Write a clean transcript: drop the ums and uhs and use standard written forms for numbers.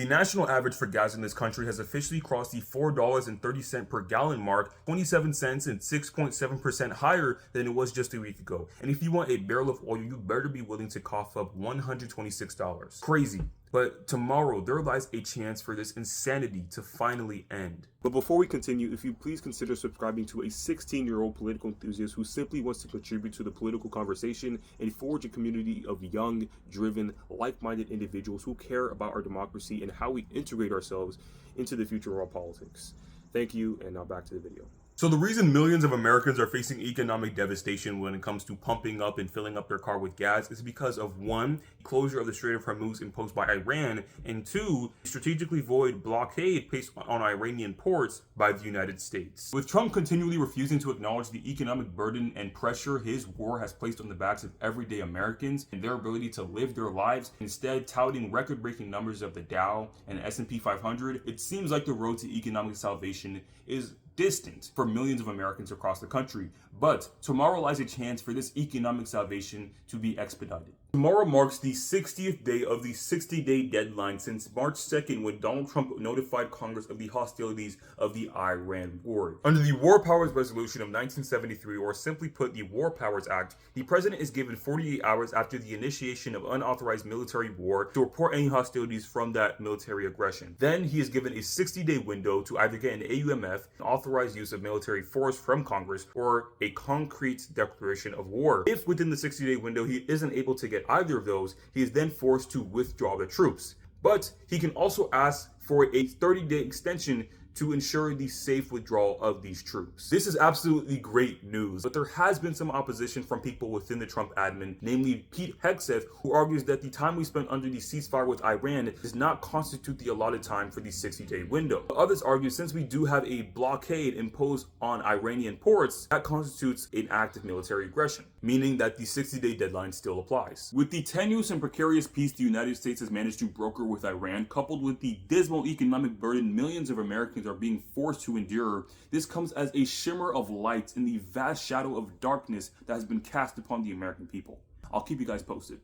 The national average for gas in this country has officially crossed the $4.30 per gallon mark, 27 cents and 6.7% higher than it was just a week ago. And if you want a barrel of oil, you better be willing to cough up $126. Crazy. But tomorrow, there lies a chance for this insanity to finally end. But before we continue, if you please consider subscribing to a 16-year-old political enthusiast who simply wants to contribute to the political conversation and forge a community of young, driven, like-minded individuals who care about our democracy and how we integrate ourselves into the future of our politics. Thank you, and now back to the video. So the reason millions of Americans are facing economic devastation when it comes to pumping up and filling up their car with gas is because of 1, closure of the Strait of Hormuz imposed by Iran, and 2, strategically void blockade placed on Iranian ports by the United States. With Trump continually refusing to acknowledge the economic burden and pressure his war has placed on the backs of everyday Americans and their ability to live their lives, instead touting record-breaking numbers of the Dow and S&P 500, it seems like the road to economic salvation is distant for millions of Americans across the country. But tomorrow lies a chance for this economic salvation to be expedited. Tomorrow marks the 60th day of the 60-day deadline since March 2nd, when Donald Trump notified Congress of the hostilities of the Iran war. Under the War Powers Resolution of 1973, or simply put, the War Powers Act, the president is given 48 hours after the initiation of unauthorized military war to report any hostilities from that military aggression. Then he is given a 60-day window to either get an AUMF, an authorized use of military force from Congress, or a concrete declaration of war. If within the 60-day window he isn't able to get either of those, he is then forced to withdraw the troops. But he can also ask for a 30-day extension to ensure the safe withdrawal of these troops. This is absolutely great news, but there has been some opposition from people within the Trump admin, namely Pete Hegseth, who argues that the time we spent under the ceasefire with Iran does not constitute the allotted time for the 60-day window. But others argue since we do have a blockade imposed on Iranian ports, that constitutes an act of military aggression, meaning that the 60-day deadline still applies. With the tenuous and precarious peace the United States has managed to broker with Iran, coupled with the dismal economic burden millions of Americans are being forced to endure, this comes as a shimmer of light in the vast shadow of darkness that has been cast upon the American people. I'll keep you guys posted.